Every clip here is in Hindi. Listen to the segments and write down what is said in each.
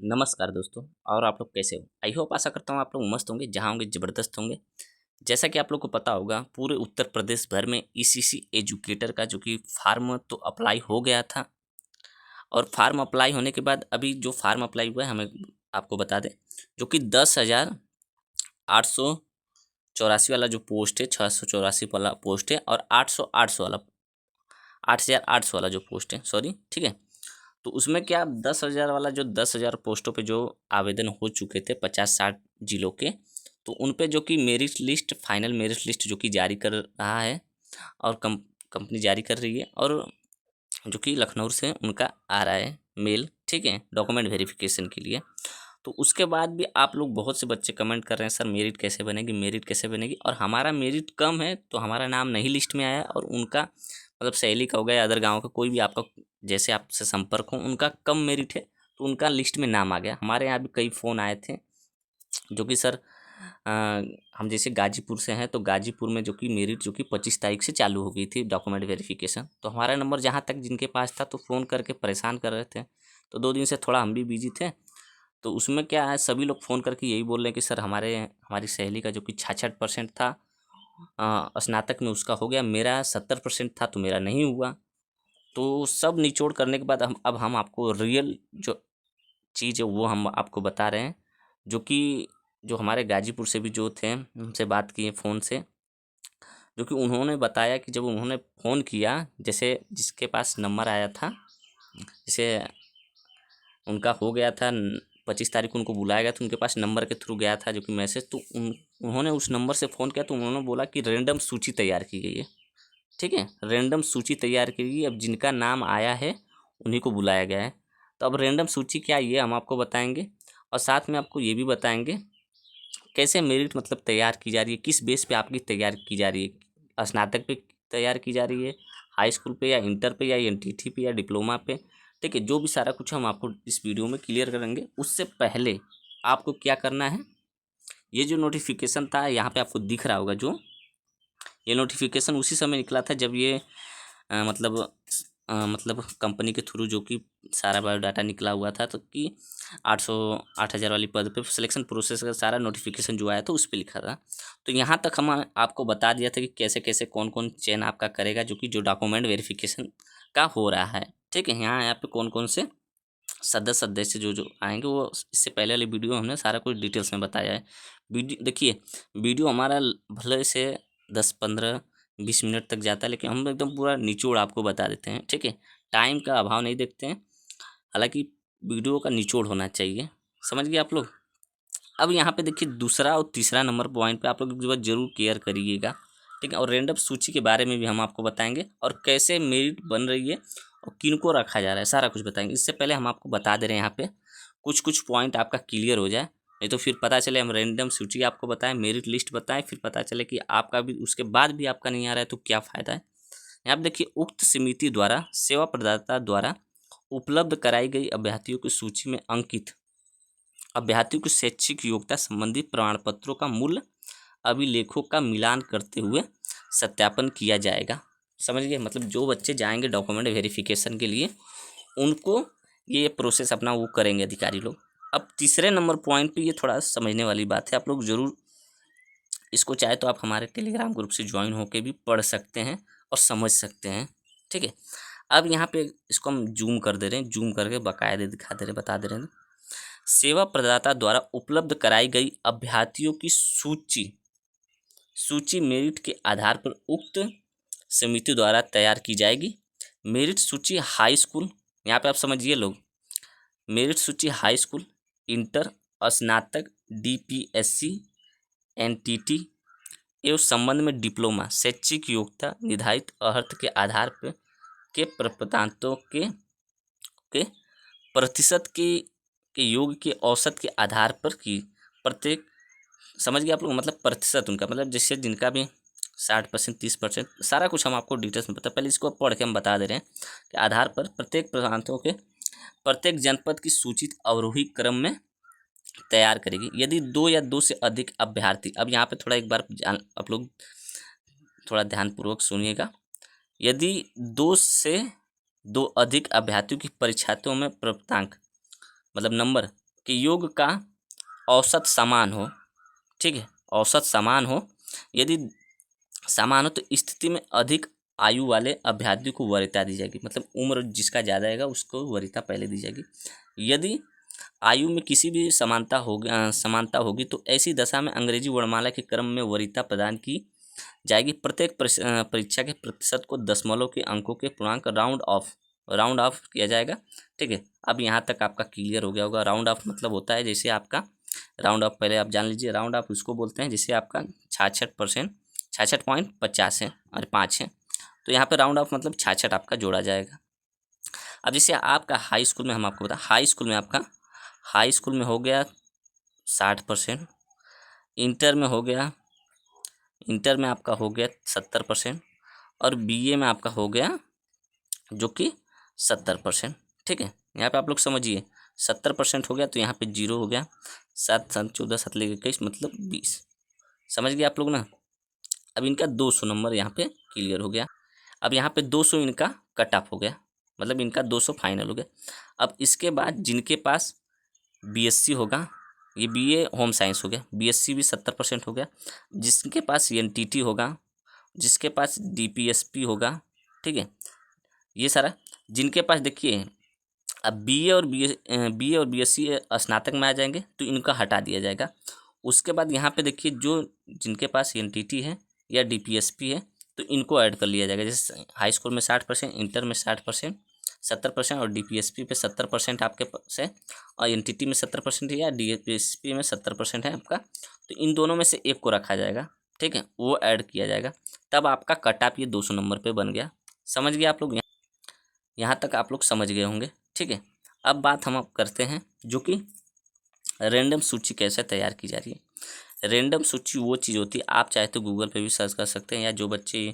नमस्कार दोस्तों। और आप लोग कैसे हो? आई होप आशा करता हूँ आप लोग मस्त होंगे, जहाँ होंगे ज़बरदस्त होंगे। जैसा कि आप लोग को पता होगा, पूरे उत्तर प्रदेश भर में ईसीसी एजुकेटर का जो कि फार्म तो अप्लाई हो गया था। और फार्म अप्लाई होने के बाद अभी जो फार्म अप्लाई हुआ है, हमें आपको बता दें, जो कि 10,884 वाला जो पोस्ट है, 684 वाला पोस्ट है, और 800 वाला 8,800 वाला जो पोस्ट है, सॉरी, ठीक है। तो उसमें क्या 10,000 वाला, जो 10,000 पोस्टों पे जो आवेदन हो चुके थे 50-60 जिलों के, तो उन पे जो कि merit list, final merit list जो कि जारी कर रहा है, और कंपनी जारी कर रही है, और जो कि लखनऊ से उनका आ रहा है मेल, ठीक है, डॉक्यूमेंट वेरिफिकेशन के लिए। तो उसके बाद भी आप लोग, बहुत से बच्चे कमेंट कर रहे हैं, सर मेरिट कैसे बनेगी, मेरिट कैसे बनेगी। और हमारा मेरिट कम है तो हमारा नाम नहीं लिस्ट में आया, और उनका मतलब सहेली का हो गया या अदर गाँव का कोई भी आपका जैसे आपसे संपर्क हो, उनका कम मेरिट है तो उनका लिस्ट में नाम आ गया। हमारे यहाँ भी कई फ़ोन आए थे जो कि सर, अ, हम जैसे गाजीपुर से हैं, तो गाजीपुर में जो कि मेरिट जो कि 25 तारीख से चालू हो गई थी डॉक्यूमेंट वेरिफिकेशन। तो हमारा नंबर जहाँ तक जिनके पास था, तो फ़ोन करके परेशान कर रहे थे। तो 2 दिन से थोड़ा हम भी बिजी थे। तो उसमें क्या है, सभी लोग फ़ोन करके यही बोल रहे हैं कि सर हमारी सहेली का जो कि 66% था, स्नातक में उसका हो गया, मेरा 70% था तो मेरा नहीं हुआ। तो सब निचोड़ करने के बाद अब हम आपको रियल जो चीज़ है वो हम आपको बता रहे हैं। जो कि जो हमारे गाजीपुर से भी जो थे, उनसे बात किए फ़ोन से, जो कि उन्होंने बताया कि जब उन्होंने फ़ोन किया, जैसे जिसके पास नंबर आया था, जैसे उनका हो गया था 25 तारीख को उनको बुलाया गया, तो उनके पास नंबर के थ्रू गया था जो कि मैसेज, तो उन्होंने उस नंबर से फ़ोन किया, तो उन्होंने बोला कि रैंडम सूची तैयार की गई है, ठीक है, रैंडम सूची तैयार की गई, अब जिनका नाम आया है उन्हीं को बुलाया गया है। तो अब रैंडम सूची क्या है, ये हम आपको बताएंगे, और साथ में आपको ये भी बताएंगे कैसे मेरिट मतलब तैयार की जा रही है, किस बेस पे आपकी तैयार की जा रही है, स्नातक पे तैयार की जा रही है, हाई स्कूल पे, या इंटर पे, या एनटीटी पे, या डिप्लोमा पे, ठीक है। जो भी सारा कुछ हम आपको इस वीडियो में क्लियर करेंगे। उससे पहले आपको क्या करना है, ये जो नोटिफिकेशन था यहाँ पे आपको दिख रहा होगा, जो ये नोटिफिकेशन उसी समय निकला था जब ये मतलब कंपनी के थ्रू जो कि सारा बायोडाटा निकला हुआ था, तो कि 8,000 वाली पद पे सिलेक्शन प्रोसेस का सारा नोटिफिकेशन जो आया था उस पर लिखा था। तो यहाँ तक हम आपको बता दिया था कि कैसे कैसे कौन कौन चयन आपका करेगा, जो कि जो डॉक्यूमेंट वेरिफिकेशन का हो रहा है, ठीक है। यहाँ पे कौन कौन से सदस्य जो जो आएंगे, वो इससे पहले वाली वीडियो में हमने सारा कुछ डिटेल्स में बताया है। वीडियो देखिए, वीडियो हमारा भले से 10-15-20 मिनट तक जाता है, लेकिन हम एकदम पूरा निचोड़ आपको बता देते हैं, ठीक है। टाइम का अभाव नहीं देखते हैं, हालांकि वीडियो का निचोड़ होना चाहिए, समझ गए आप लोग। अब यहाँ पे देखिए, दूसरा और तीसरा नंबर पॉइंट पे आप लोग जरूर केयर करिएगा, ठीक है। और रैंडम सूची के बारे में भी हम आपको बताएंगे, और कैसे मेरिट बन रही है, और किन को रखा जा रहा है, सारा कुछ बताएंगे। इससे पहले हम आपको बता दे रहे हैं यहाँ पे कुछ कुछ पॉइंट आपका क्लियर हो जाए, नहीं तो फिर पता चले हम रैंडम सूची आपको बताएं, मेरिट लिस्ट बताएं, फिर पता चले कि आपका भी उसके बाद भी आपका नहीं आ रहा है, तो क्या फ़ायदा है। यहाँ पे देखिए, उक्त समिति द्वारा सेवा प्रदाता द्वारा उपलब्ध कराई गई अभ्यर्थियों की सूची में अंकित अभ्यर्थियों की शैक्षिक योग्यता संबंधी प्रमाण पत्रों का मूल अभिलेखों का मिलान करते हुए सत्यापन किया जाएगा। समझ गए, मतलब जो बच्चे जाएंगे डॉक्यूमेंट वेरिफिकेशन के लिए, उनको ये प्रोसेस अपना वो करेंगे अधिकारी लोग। अब तीसरे नंबर पॉइंट पे ये थोड़ा समझने वाली बात है, आप लोग ज़रूर इसको चाहे तो आप हमारे टेलीग्राम ग्रुप से ज्वाइन होकर भी पढ़ सकते हैं और समझ सकते हैं, ठीक है। अब यहाँ पे इसको हम जूम कर दे रहे हैं, जूम करके बाकायदे दिखा दे रहे हैं, बता दे रहे हैं। सेवा प्रदाता द्वारा उपलब्ध कराई गई अभ्यर्थियों की सूची मेरिट के आधार पर उक्त समिति द्वारा तैयार की जाएगी। मेरिट सूची हाई स्कूल, यहाँ पे आप समझिए लोग, मेरिट सूची हाई स्कूल, इंटर, स्नातक, डीपीएससी, एनटीटी एवं संबंध में डिप्लोमा शैक्षिक योग्यता निर्धारित अर्हता के आधार पर के प्रपत्रांतों के प्रतिशत के योग के औसत के आधार पर की प्रत्येक, समझ गए आप लोग, मतलब प्रतिशत उनका, मतलब जैसे जिनका भी 60%, 30%, सारा कुछ हम आपको डिटेल्स में पहले इसको पढ़ के हम बता दे रहे हैं कि आधार पर प्रत्येक प्रांतों के प्रत्येक जनपद की सूचित अवरोही क्रम में तैयार करेगी। यदि 2 या 2 से अधिक अभ्यर्थी, अब यहाँ पे थोड़ा एक बार आप लोग थोड़ा ध्यानपूर्वक सुनिएगा। यदि 2 से 2 अधिक अभ्यर्थियों की परीक्षार्थियों में प्राप्तांक, मतलब नंबर कि योग का औसत समान हो, ठीक है, औसत समान हो। यदि समान हो तो स्थिति में अधिक आयु वाले अभ्यर्थी को वरीयता दी जाएगी, मतलब उम्र जिसका ज़्यादा रहेगा उसको वरीयता पहले दी जाएगी। यदि आयु में किसी भी समानता होगी तो ऐसी दशा में अंग्रेजी वर्णमाला के क्रम में वरीयता प्रदान की जाएगी। प्रत्येक परीक्षा के प्रतिशत को दशमलव के अंकों के पूर्णांक राउंड ऑफ किया जाएगा, ठीक है। अब यहाँ तक आपका क्लियर हो गया होगा। राउंड ऑफ मतलब होता है जैसे आपका राउंड ऑफ, पहले आप जान लीजिए, राउंड ऑफ उसको बोलते हैं जैसे आपका 66.50 है और 5 है, तो यहाँ पे राउंड ऑफ मतलब 66 आपका जोड़ा जाएगा। अब जैसे आपका हाई स्कूल में, हम आपको बता, हाई स्कूल में हो गया 60%, इंटर में आपका हो गया 70%, और बीए में आपका हो गया जो कि 70%, ठीक है। यहाँ पे आप लोग समझिए 70% हो गया तो यहाँ पे 0 हो गया, 7 7 14 7 लेके 21 मतलब 20, समझ गए आप लोग ना। अब इनका 200 नंबर यहाँ पे क्लियर हो गया। अब यहाँ पे 200 इनका कट ऑफ हो गया, मतलब इनका 200 फाइनल हो गया। अब इसके बाद जिनके पास बीएससी होगा, ये बीए होम साइंस हो गया, बीएससी भी 70% हो गया। जिसके पास एनटीटी होगा, जिसके पास डीपीएसपी होगा, ठीक है, ये सारा जिनके पास, देखिए अब बीए और बीएससी स्नातक में आ जाएंगे तो इनका हटा दिया जाएगा। उसके बाद यहाँ पे देखिए जो जिनके पास एनटीटी है या डीपीएसपी है तो इनको ऐड कर लिया जाएगा। जैसे हाई स्कूल में 60%, इंटर में 60%, 70% और डीपीएसपी पे 70% आपके पास है, और एनटीटी में 70% है या डीपीएसपी में 70% है आपका, तो इन दोनों में से एक को रखा जाएगा, ठीक है, वो ऐड किया जाएगा। तब आपका कट ऑफ ये 200 नंबर पे बन गया। समझ गए आप लोग, यहाँ तक आप लोग समझ गए होंगे, ठीक है। अब बात हम अब करते हैं जो कि रैंडम सूची कैसे तैयार की जा रही है। रैंडम सूची वो चीज़ होती है, आप चाहे तो गूगल पे भी सर्च कर सकते हैं, या जो बच्चे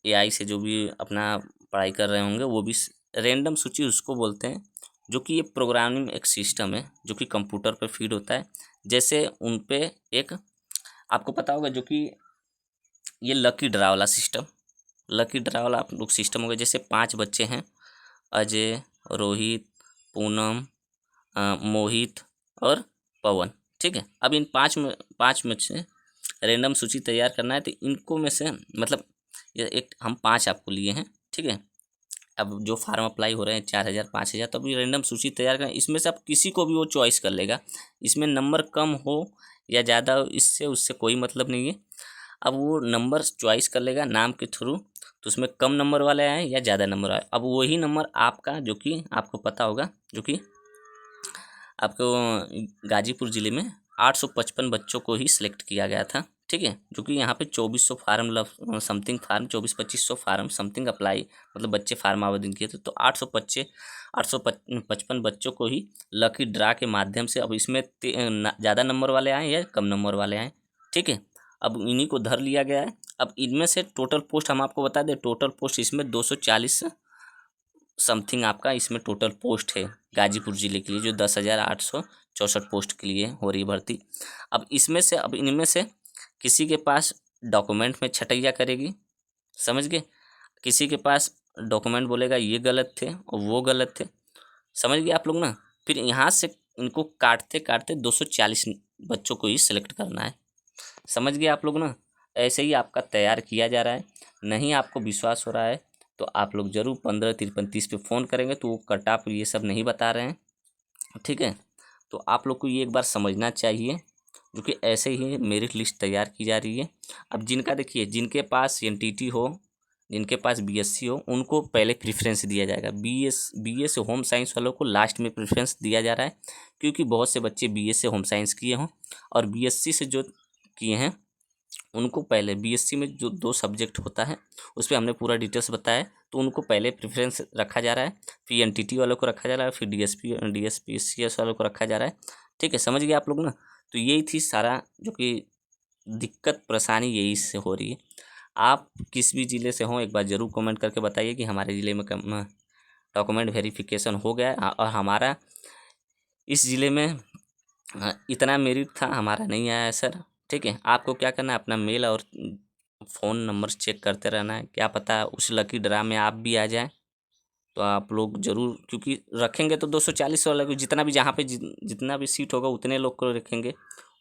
एआई से जो भी अपना पढ़ाई कर रहे होंगे वो भी। रैंडम सूची उसको बोलते हैं जो कि ये प्रोग्रामिंग एक सिस्टम है जो कि कंप्यूटर पे फीड होता है। जैसे उन पे एक आपको पता होगा जो कि ये लकी ड्रा वाला सिस्टम, लकी ड्रा वाला आप लोग सिस्टम होगा। जैसे 5 बच्चे हैं, अजय, रोहित, पूनम, मोहित और पवन, ठीक है। अब इन 5 में से रैंडम सूची तैयार करना है, तो इनको में से मतलब ये एक हम 5 आपको लिए हैं, ठीक है। अब जो फार्म अप्लाई हो रहे हैं 4000 5000, तो अभी रैंडम सूची तैयार करें, इसमें से आप किसी को भी वो चॉइस कर लेगा। इसमें नंबर कम हो या ज़्यादा हो, इससे उससे कोई मतलब नहीं है। अब वो नंबर चॉइस कर लेगा नाम के थ्रू, तो उसमें कम नंबर वाले आए या ज़्यादा नंबर आए, अब वही नंबर आपका जो कि आपको पता होगा जो कि आपको गाजीपुर ज़िले में 855 बच्चों को ही सिलेक्ट किया गया था, ठीक है, जो कि यहाँ पे 2400 form something form 2400-2500 form something apply, मतलब बच्चे फार्म आवेदन किए थे, तो 855 बच्चों को ही लकी ड्रा के माध्यम से, अब इसमें ज़्यादा नंबर वाले आए या कम नंबर वाले आए, ठीक है, अब इन्हीं को धर लिया गया है। अब इनमें से टोटल पोस्ट हम आपको बता दें, टोटल पोस्ट इसमें 240 समथिंग आपका इसमें टोटल पोस्ट है गाजीपुर ज़िले के लिए, जो 10,864 पोस्ट के लिए हो रही भर्ती। अब इनमें से किसी के पास डॉक्यूमेंट में छटैया करेगी, समझ गए, किसी के पास डॉक्यूमेंट बोलेगा ये गलत थे और वो गलत थे, समझ गए आप लोग ना। फिर यहाँ से इनको काटते काटते 240 बच्चों को ही सिलेक्ट करना है, समझ गए आप लोग ना। ऐसे ही आपका तैयार किया जा रहा है। नहीं आपको विश्वास हो रहा है तो आप लोग ज़रूर 15 53 30 पे फ़ोन करेंगे तो वो कट ऑफ ये सब नहीं बता रहे हैं, ठीक है। तो आप लोग को ये एक बार समझना चाहिए जो कि ऐसे ही मेरिट लिस्ट तैयार की जा रही है। अब जिनका देखिए, जिनके पास एनटीटी हो, जिनके पास बीएससी हो, उनको पहले प्रेफरेंस दिया जाएगा। बीए से होम साइंस वालों को लास्ट में प्रेफरेंस दिया जा रहा है, क्योंकि बहुत से बच्चे बीए से होम साइंस किए हों और बीएससी से जो किए हैं उनको पहले, बीएससी में जो 2 सब्जेक्ट होता है उस पर हमने पूरा डिटेल्स बताया, तो उनको पहले प्रेफरेंस रखा जा रहा है, फिर एनटीटी वालों को रखा जा रहा है, फिर डीएसपीसीएस वालों को रखा जा रहा है, ठीक है, समझ गए आप लोग ना। तो यही थी सारा जो कि दिक्कत परेशानी यही से हो रही है। आप किस भी ज़िले से हों एक बार ज़रूर कमेंट करके बताइए कि हमारे ज़िले में डॉक्यूमेंट वेरिफिकेशन हो गया है और हमारा इस ज़िले में इतना मेरिट था, हमारा नहीं आया है सर, ठीक है। आपको क्या करना है, अपना मेल और फ़ोन नंबर चेक करते रहना है, क्या पता उस लकी ड्रा में आप भी आ जाएं। तो आप लोग ज़रूर, क्योंकि रखेंगे तो 240 वाला को जितना भी जहाँ पे जितना भी सीट होगा उतने लोग को रखेंगे।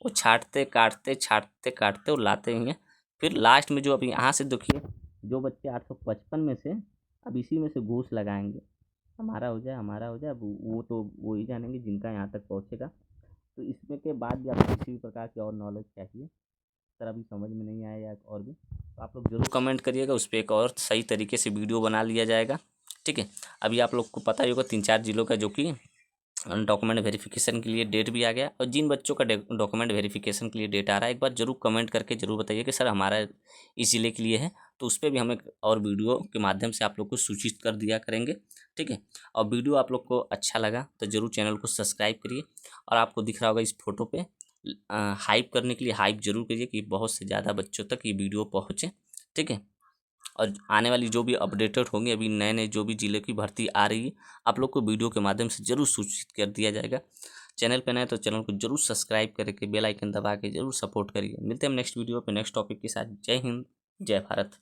वो छाँटते काटते और लाते हैं। फिर लास्ट में जो अभी यहाँ से देखिए, जो बच्चे 855 में से अब इसी में से घूस लगाएंगे, हमारा हो जाए। अब वो तो वो ही जानेंगे जिनका यहाँ तक पहुँचेगा। तो इसमें के बाद भी आपको किसी भी प्रकार की और नॉलेज चाहिए, सर अभी समझ में नहीं आया या और भी, तो आप लोग ज़रूर कमेंट करिएगा, उस पर एक और सही तरीके से वीडियो बना लिया जाएगा। ठीक है, अभी आप लोग को पता ही होगा 3-4 जिलों का जो कि डॉक्यूमेंट वेरिफिकेशन के लिए डेट भी आ गया, और जिन बच्चों का डॉक्यूमेंट वेरिफिकेशन के लिए डेट आ रहा है, एक बार जरूर कमेंट करके जरूर बताइए कि सर हमारा इस ज़िले के लिए है, तो उस पर भी हम एक और वीडियो के माध्यम से आप लोग को सूचित कर दिया करेंगे। ठीक है, और वीडियो आप लोग को अच्छा लगा तो ज़रूर चैनल को सब्सक्राइब करिए, और आपको दिख रहा होगा इस फोटो पे हाइप करने के लिए हाइप जरूर करिए कि बहुत से ज़्यादा बच्चों तक ये वीडियो पहुँचे। ठीक है, और आने वाली जो भी अपडेटेड होंगे, अभी नए नए जो भी जिले की भर्ती आ रही है, आप लोग को वीडियो के माध्यम से जरूर सूचित कर दिया जाएगा। चैनल पे नए तो चैनल को जरूर सब्सक्राइब करके बेल आइकन दबा के जरूर सपोर्ट करिए। मिलते हैं हम नेक्स्ट वीडियो पे नेक्स्ट टॉपिक के साथ। जय हिंद, जय भारत।